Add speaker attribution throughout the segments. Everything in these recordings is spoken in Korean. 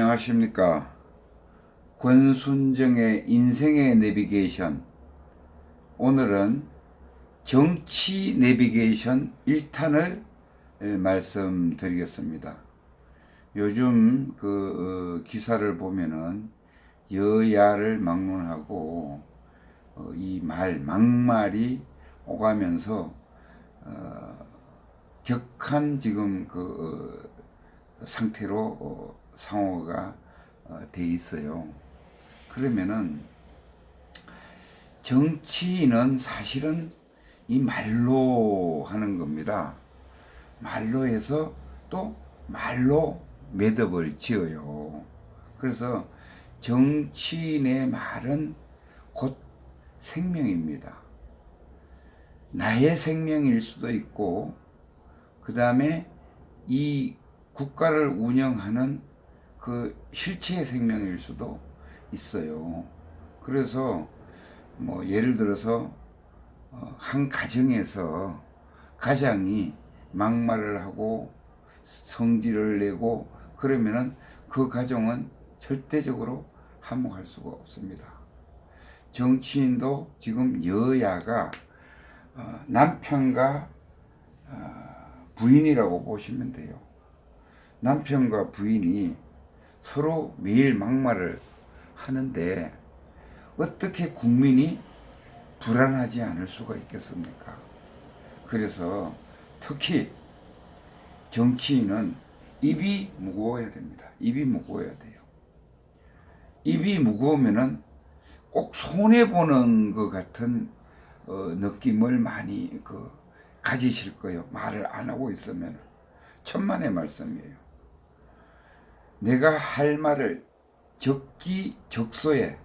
Speaker 1: 안녕하십니까. 권순정의 인생의 내비게이션. 오늘은 정치 내비게이션 1탄을 말씀드리겠습니다. 요즘 기사를 보면은 여야를 막론하고 이 막말이 오가면서 격한 지금 상태로 상호가 돼 있어요. 그러면은 정치인은 사실은 이 말로 하는 겁니다. 말로 해서 또 말로 매듭을 지어요. 그래서 정치인의 말은 곧 생명입니다. 나의 생명일 수도 있고, 그 다음에 이 국가를 운영하는 그 실체의 생명일 수도 있어요. 그래서 뭐 예를 들어서 한 가정에서 가장이 막말을 하고 성질을 내고 그러면은 그 가정은 절대적으로 화목할 수가 없습니다. 정치인도 지금 여야가 남편과 부인이라고 보시면 돼요. 남편과 부인이 서로 매일 막말을 하는데 어떻게 국민이 불안하지 않을 수가 있겠습니까? 그래서 특히 정치인은 입이 무거워야 됩니다. 입이 무거워야 돼요. 입이 무거우면은 꼭 손해보는 것 같은 느낌을 많이 가지실 거예요. 말을 안 하고 있으면. 천만의 말씀이에요. 내가 할 말을 적기적소에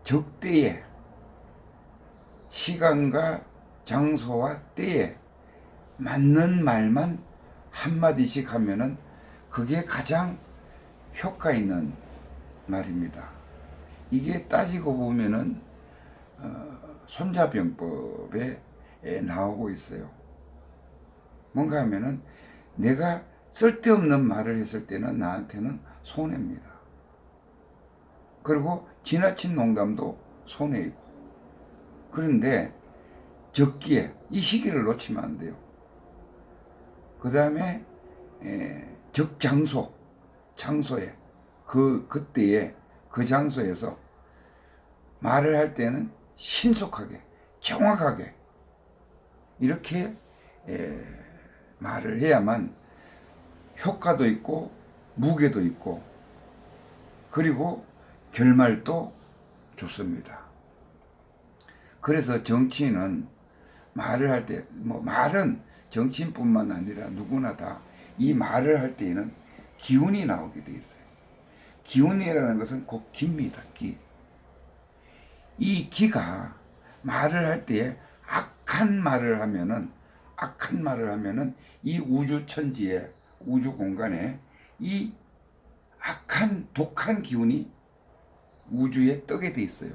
Speaker 1: 적때에 시간과 장소와 때에 맞는 말만 한마디씩 하면은 그게 가장 효과 있는 말입니다. 이게 따지고 보면은 손자병법에 나오고 있어요. 뭔가 하면은 내가 쓸데없는 말을 했을 때는 나한테는 손해입니다. 그리고 지나친 농담도 손해이고. 그런데 적기에 이 시기를 놓치면 안 돼요. 그 다음에 장소에 그때에 그 장소에서 말을 할 때는 신속하게 정확하게 이렇게 말을 해야만 효과도 있고 무게도 있고 그리고 결말도 좋습니다. 그래서 정치인은 말을 할 때, 말은 정치인뿐만 아니라 누구나 다 이 말을 할 때에는 기운이 나오게 돼 있어요. 기운이라는 것은 곧 기입니다. 기. 이 기가 말을 할 때에 악한 말을 하면은 이 우주 천지에 우주 공간에 이 악한 독한 기운이 우주에 떠게 돼 있어요.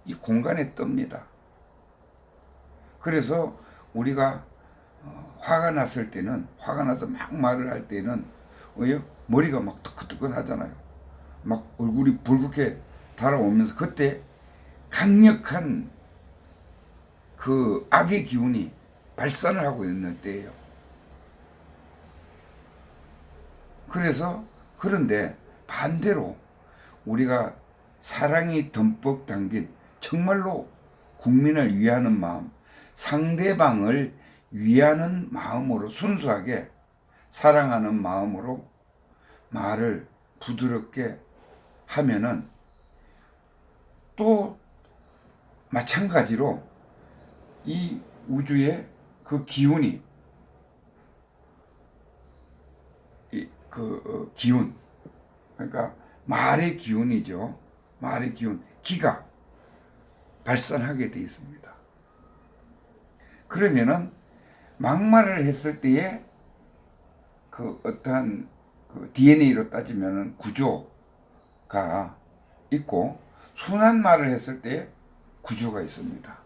Speaker 1: 이 공간에 뜹니다. 그래서 우리가 화가 났을 때는 화가 나서 막 말을 할 때는 머리가 막 뜨끈뜨끈 하잖아요. 막 얼굴이 붉게 달아오면서 그때 강력한 그 악의 기운이 발산을 하고 있는 때예요. 그런데 반대로 우리가 사랑이 듬뿍 담긴 정말로 국민을 위하는 마음, 상대방을 위하는 마음으로 순수하게 사랑하는 마음으로 말을 부드럽게 하면은 또 마찬가지로 이 우주의 그 기운이 기운, 그러니까 말의 기운이죠. 말의 기운, 기가 발산하게 되어 있습니다. 그러면은 막말을 했을 때에 그 어떠한 DNA로 따지면은 구조가 있고 순한 말을 했을 때 구조가 있습니다.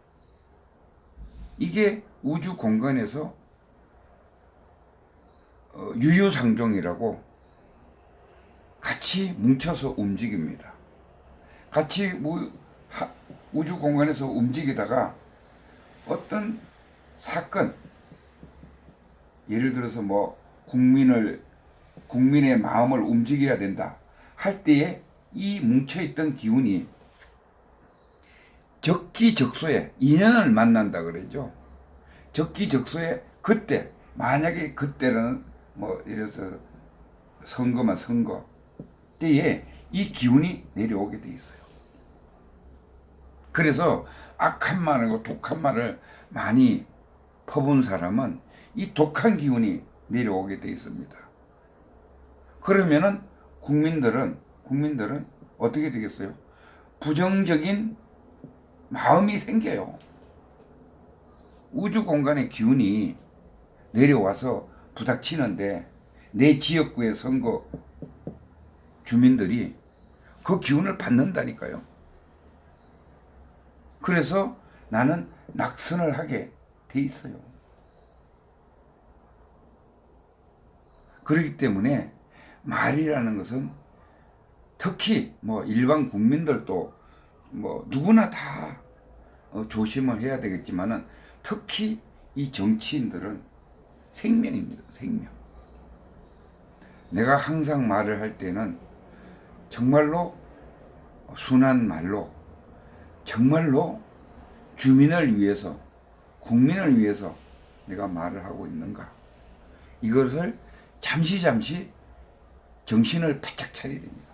Speaker 1: 이게 우주 공간에서 유유상종이라고 같이 뭉쳐서 움직입니다. 같이 우주 공간에서 움직이다가 어떤 사건, 예를 들어서 뭐 국민의 마음을 움직여야 된다 할 때에 이 뭉쳐있던 기운이 적기적소에 인연을 만난다 그러죠. 적기적소에 그때, 만약에 그때는 뭐 이래서 선거만 선거 때에 이 기운이 내려오게 돼 있어요. 그래서 악한 말하고 독한 말을 많이 퍼본 사람은 이 독한 기운이 내려오게 돼 있습니다. 그러면은 국민들은 어떻게 되겠어요? 부정적인 마음이 생겨요. 우주 공간의 기운이 내려와서 부닥치는데 내 지역구의 선거 주민들이 그 기운을 받는다니까요. 그래서 나는 낙선을 하게 돼 있어요. 그렇기 때문에 말이라는 것은 특히 뭐 일반 국민들도 뭐 누구나 다 조심을 해야 되겠지만은 특히 이 정치인들은 생명입니다. 생명. 내가 항상 말을 할 때는 정말로 순한 말로 정말로 주민을 위해서 국민을 위해서 내가 말을 하고 있는가, 이것을 잠시 정신을 바짝 차려야 됩니다.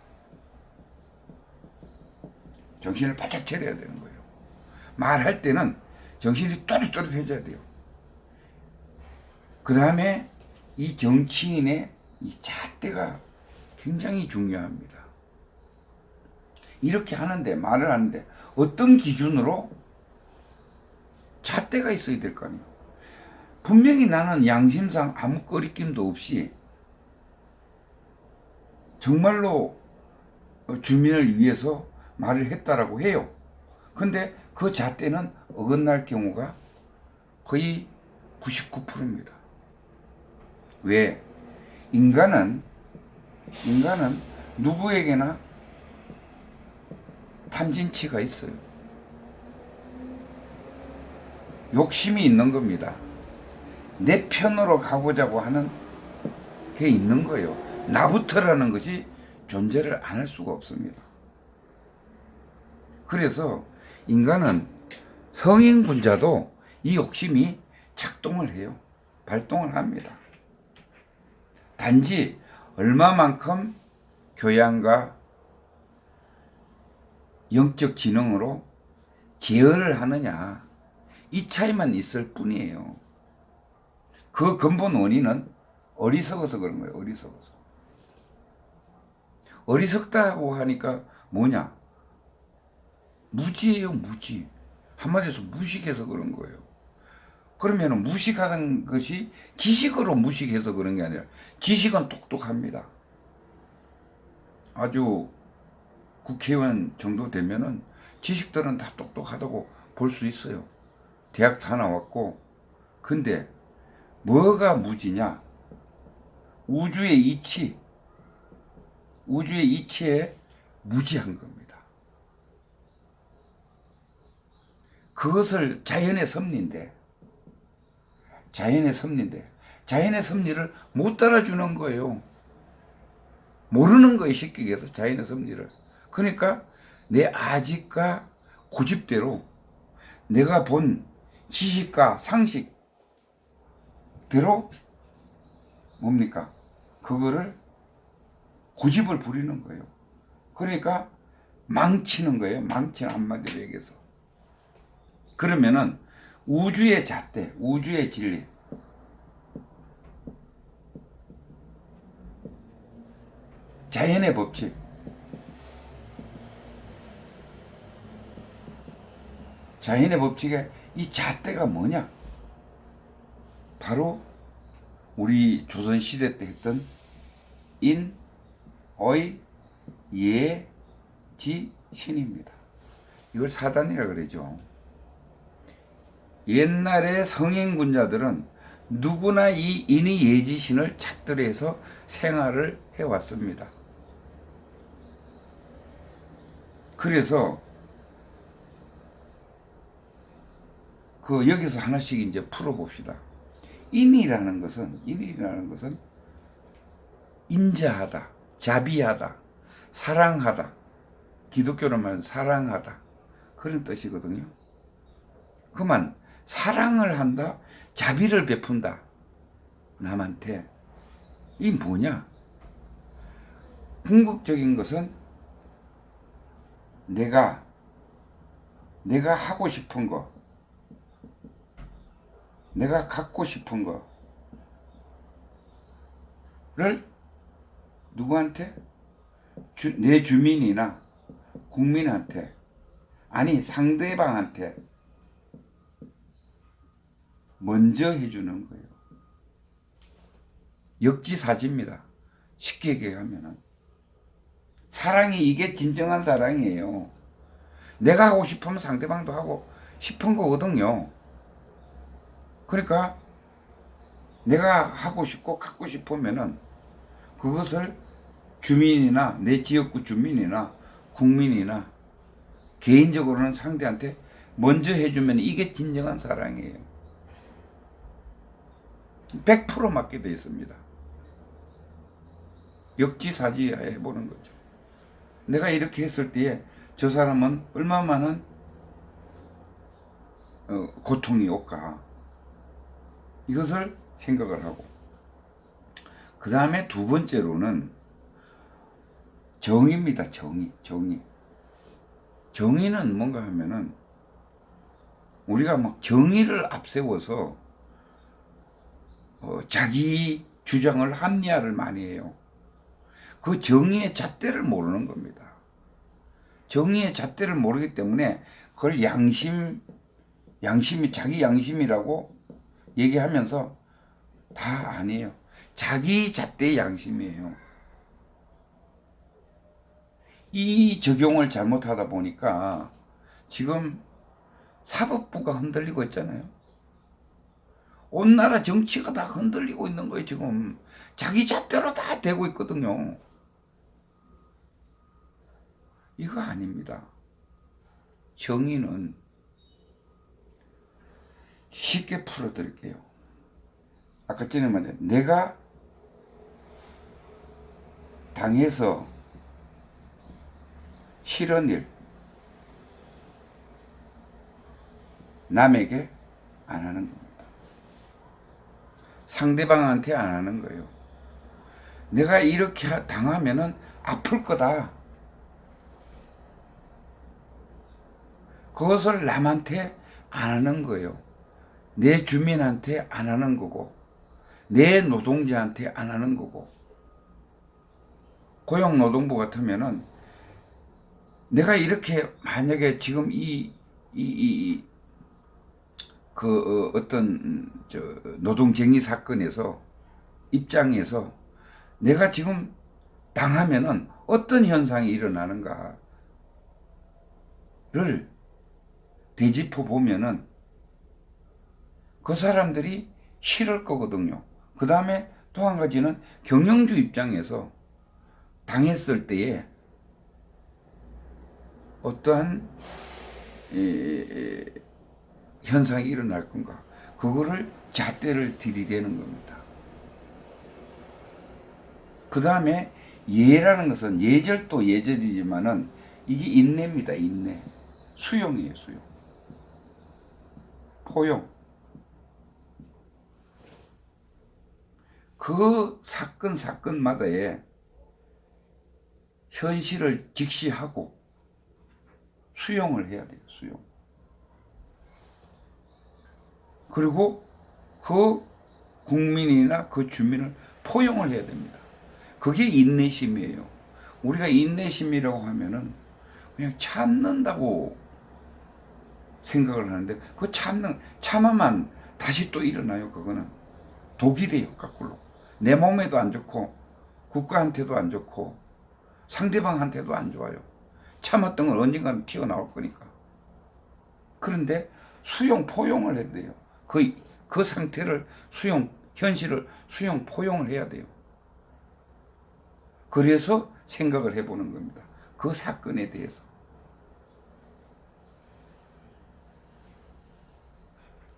Speaker 1: 정신을 바짝 차려야 되는 거예요. 말할 때는 정신이 또렷또렷해져야 돼요. 그 다음에 이 정치인의 이 잣대가 굉장히 중요합니다. 이렇게 하는데, 말을 하는데 어떤 기준으로 잣대가 있어야 될 거 아니에요. 분명히 나는 양심상 아무 꺼리낌도 없이 정말로 주민을 위해서 말을 했다라고 해요. 근데 그 잣대는 어긋날 경우가 거의 99%입니다. 왜? 인간은 누구에게나 탐진치가 있어요. 욕심이 있는 겁니다. 내 편으로 가보자고 하는 게 있는 거예요. 나부터라는 것이 존재를 안 할 수가 없습니다. 그래서 인간은 성인군자도 이 욕심이 작동을 해요. 발동을 합니다. 단지 얼마만큼 교양과 영적 지능으로 제어를 하느냐, 이 차이만 있을 뿐이에요. 그 근본 원인은 어리석어서 그런 거예요. 어리석다고 하니까 뭐냐? 무지예요, 무지. 한마디로 무식해서 그런 거예요. 그러면 무식하는 것이 지식으로 무식해서 그런 게 아니라 지식은 똑똑합니다. 아주 국회의원 정도 되면은 지식들은 다 똑똑하다고 볼 수 있어요. 대학 다 나왔고. 근데 뭐가 무지냐? 우주의 이치에 무지한 겁니다. 그것을 자연의 섭리인데 자연의 섭리를 못 따라주는 거예요. 모르는 거예요. 쉽게 얘기해서 자연의 섭리를. 그러니까 내 아직과 고집대로 내가 본 지식과 상식대로 뭡니까? 그거를 고집을 부리는 거예요. 그러니까 망치는 거예요. 망치는, 한마디로 얘기해서. 그러면은 우주의 잣대, 우주의 진리, 자연의 법칙, 자연의 법칙에 이 잣대가 뭐냐? 바로 우리 조선시대 때 했던 인, 의, 예, 지, 신입니다. 이걸 사단이라 그러죠. 옛날에 성인군자들은 누구나 이 인의 예지신을 찾들어 해서 생활을 해왔습니다. 그래서 그 여기서 하나씩 이제 풀어봅시다. 인이라는 것은 인자하다, 자비하다, 사랑하다. 기독교로 말하면 사랑하다. 그런 뜻이거든요. 그만 사랑을 한다, 자비를 베푼다. 남한테. 이 뭐냐? 궁극적인 것은 내가 하고 싶은 거, 내가 갖고 싶은 거를 누구한테? 내 주민이나 국민한테, 아니 상대방한테 먼저 해주는 거예요. 역지사지입니다. 쉽게 얘기하면은 사랑이 이게 진정한 사랑이에요. 내가 하고 싶으면 상대방도 하고 싶은 거거든요. 그러니까 내가 하고 싶고 갖고 싶으면은 그것을 주민이나 내 지역구 주민이나 국민이나 개인적으로는 상대한테 먼저 해주면 이게 진정한 사랑이에요. 100% 맞게 되어 있습니다. 역지사지 해보는 거죠. 내가 이렇게 했을 때에 저 사람은 얼마만한 고통이 올까, 이것을 생각을 하고, 그 다음에 두 번째로는 정의입니다. 정의는 뭔가 하면은 우리가 막 정의를 앞세워서 자기 주장을 합리화를 많이 해요. 그 정의의 잣대를 모르는 겁니다. 정의의 잣대를 모르기 때문에 그걸 양심이 자기 양심이라고 얘기하면서 다 아니에요. 자기 잣대의 양심이에요. 이 적용을 잘못하다 보니까 지금 사법부가 흔들리고 있잖아요. 온 나라 정치가 다 흔들리고 있는 거예요. 지금 자기 잣대로 다 되고 있거든요. 이거 아닙니다. 정의는 쉽게 풀어드릴게요. 아까 전에 말했죠. 내가 당해서 싫은 일 남에게 안 하는 겁니다. 상대방한테 안 하는 거예요. 내가 이렇게 당하면은 아플 거다. 그것을 남한테 안 하는 거예요. 내 주민한테 안 하는 거고, 내 노동자한테 안 하는 거고. 고용노동부 같으면은 내가 이렇게 만약에 지금 어떤 노동쟁의 사건에서 입장에서 내가 지금 당하면은 어떤 현상이 일어나는가를 되짚어 보면은 그 사람들이 싫을 거거든요. 그 다음에 또 한 가지는 경영주 입장에서 당했을 때에 어떠한 현상이 일어날 건가, 그거를 잣대를 들이대는 겁니다. 그 다음에 예라는 것은 예절도 예절이지만은 이게 인내입니다. 인내. 수용이에요. 수용. 포용. 그 사건마다의 현실을 직시하고 수용을 해야 돼요. 수용. 그리고 그 국민이나 그 주민을 포용을 해야 됩니다. 그게 인내심이에요. 우리가 인내심이라고 하면은 그냥 참는다고 생각을 하는데, 그 참아만 다시 또 일어나요. 그거는 독이 돼요. 거꾸로. 내 몸에도 안 좋고, 국가한테도 안 좋고, 상대방한테도 안 좋아요. 참았던 건 언젠가는 튀어나올 거니까. 그런데 포용을 해야 돼요. 그 상태를 현실을 포용을 해야 돼요. 그래서 생각을 해보는 겁니다. 그 사건에 대해서.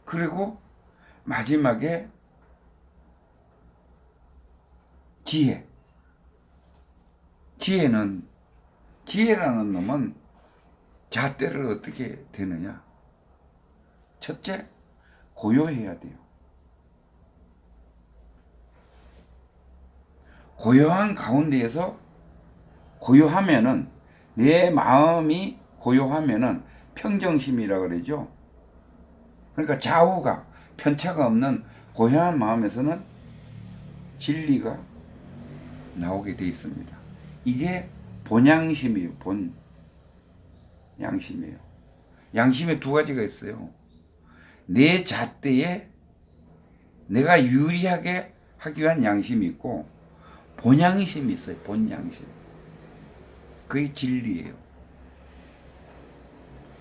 Speaker 1: 그리고 마지막에 지혜. 지혜라는 놈은 잣대를 어떻게 되느냐? 첫째, 고요해야 돼요. 고요한 가운데에서 고요하면은 내 마음이 고요하면은 평정심이라 그러죠. 그러니까 좌우가 편차가 없는 고요한 마음에서는 진리가 나오게 돼 있습니다. 이게 본양심이에요. 본양심이에요. 양심에 두 가지가 있어요. 내 잣대에 내가 유리하게 하기 위한 양심이 있고 본양심이 있어요. 본양심. 그게 진리예요.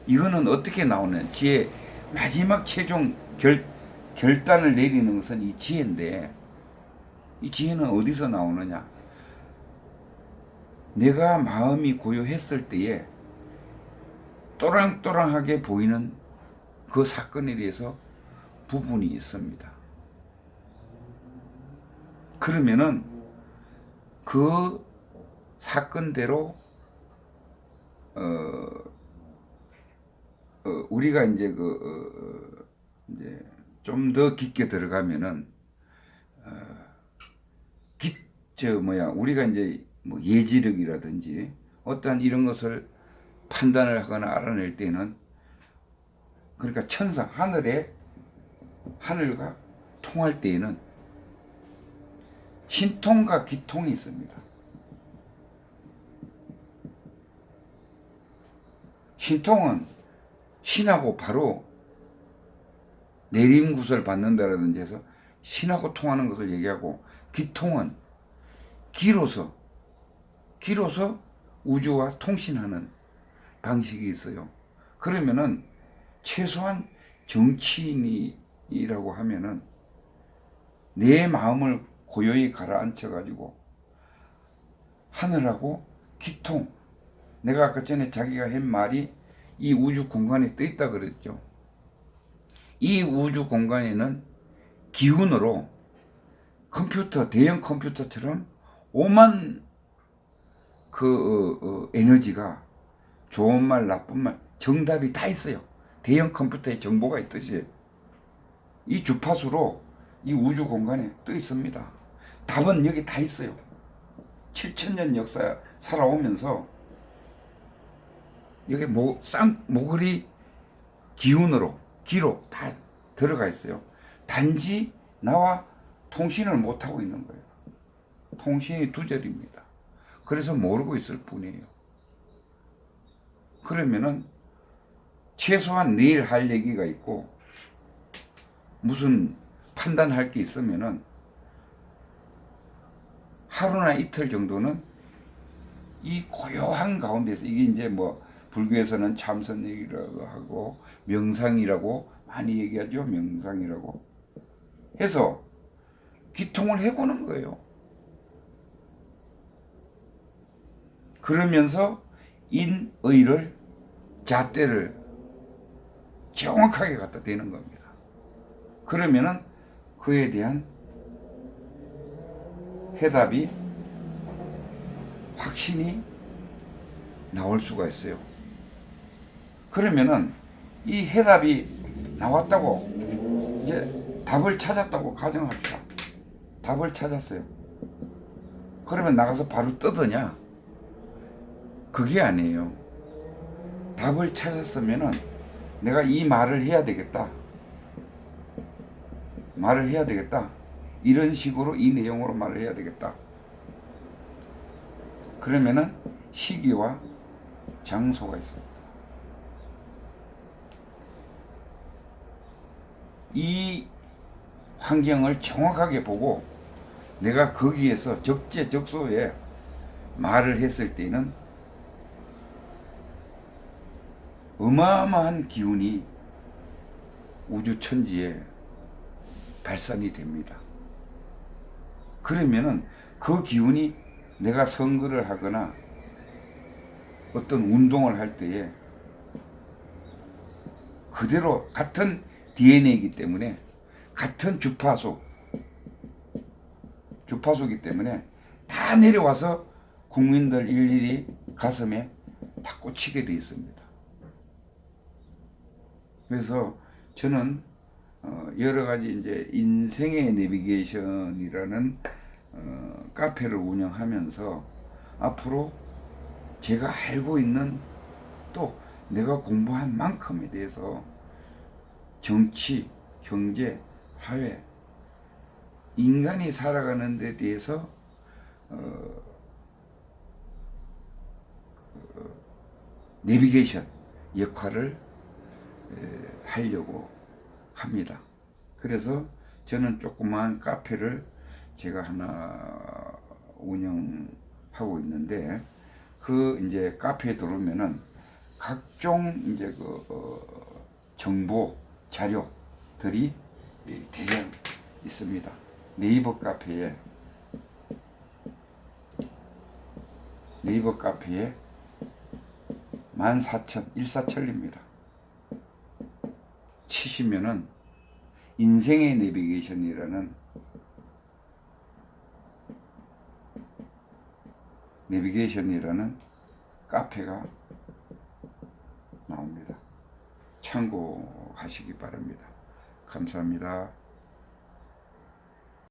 Speaker 1: 이거는 어떻게 나오는 지혜 마지막 최종 결단을 내리는 것은 이 지혜인데 이 지혜는 어디서 나오느냐? 내가 마음이 고요했을 때에 또랑또랑하게 보이는 그 사건에 대해서 부분이 있습니다. 그러면은 그 사건대로 우리가 이제 이제 좀 더 깊게 들어가면은 우리가 이제 뭐 예지력이라든지 어떠한 이런 것을 판단을 하거나 알아낼 때는 그러니까 천상 하늘과 통할 때에는 신통과 기통이 있습니다. 신통은 신하고 바로 내림굿을 받는다라든지 해서 신하고 통하는 것을 얘기하고, 기통은 기로서 우주와 통신하는 방식이 있어요. 그러면은 최소한 정치인이라고 하면은 내 마음을 고요히 가라앉혀 가지고 하늘하고 기통, 내가 아까 전에 자기가 한 말이 이 우주 공간에 떠 있다 그랬죠. 이 우주 공간에는 기운으로 대형 컴퓨터처럼 오만 에너지가 좋은 말, 나쁜 말, 정답이 다 있어요. 대형 컴퓨터에 정보가 있듯이 이 주파수로 이 우주 공간에 떠 있습니다. 답은 여기 다 있어요. 7,000년 역사 살아오면서 여기 모글이 기로 다 들어가 있어요. 단지 나와 통신을 못하고 있는 거예요. 통신이 두절입니다. 그래서 모르고 있을 뿐이에요. 그러면은 최소한 내일 할 얘기가 있고 무슨 판단할 게 있으면은 하루나 이틀 정도는 이 고요한 가운데서, 이게 이제 뭐 불교에서는 참선이라고 하고 명상이라고 많이 얘기하죠. 명상이라고 해서 기통을 해보는 거예요. 그러면서 인의를, 잣대를 정확하게 갖다 대는 겁니다. 그러면은 그에 대한 해답이 확신이 나올 수가 있어요. 그러면은 이 해답이 나왔다고, 이제 답을 찾았다고 가정합시다. 답을 찾았어요. 그러면 나가서 바로 뜯으냐? 그게 아니에요. 답을 찾았으면은 내가 이 말을 해야 되겠다. 이런 식으로 이 내용으로 말을 해야 되겠다. 그러면은 시기와 장소가 있습니다. 이 환경을 정확하게 보고 내가 거기에서 적재적소에 말을 했을 때는 어마어마한 기운이 우주 천지에 발산이 됩니다. 그러면은 그 기운이 내가 선거를 하거나 어떤 운동을 할 때에 그대로 같은 DNA이기 때문에 같은 주파수이기 때문에 다 내려와서 국민들 일일이 가슴에 다 꽂히게 되어 있습니다. 그래서 저는 여러 가지 이제 인생의 내비게이션이라는 카페를 운영하면서 앞으로 제가 알고 있는 또 내가 공부한 만큼에 대해서 정치, 경제, 사회, 인간이 살아가는 데 대해서 내비게이션 역할을 하려고 합니다. 그래서 저는 조그만 카페를 제가 하나 운영하고 있는데 그 이제 카페에 들어오면은 각종 이제 정보 자료들이 대량 있습니다. 네이버 카페에 네이버 카페에 14,000 일사천리입니다. 치시면은 인생의 내비게이션이라는 카페가 나옵니다. 참고하시기 바랍니다. 감사합니다.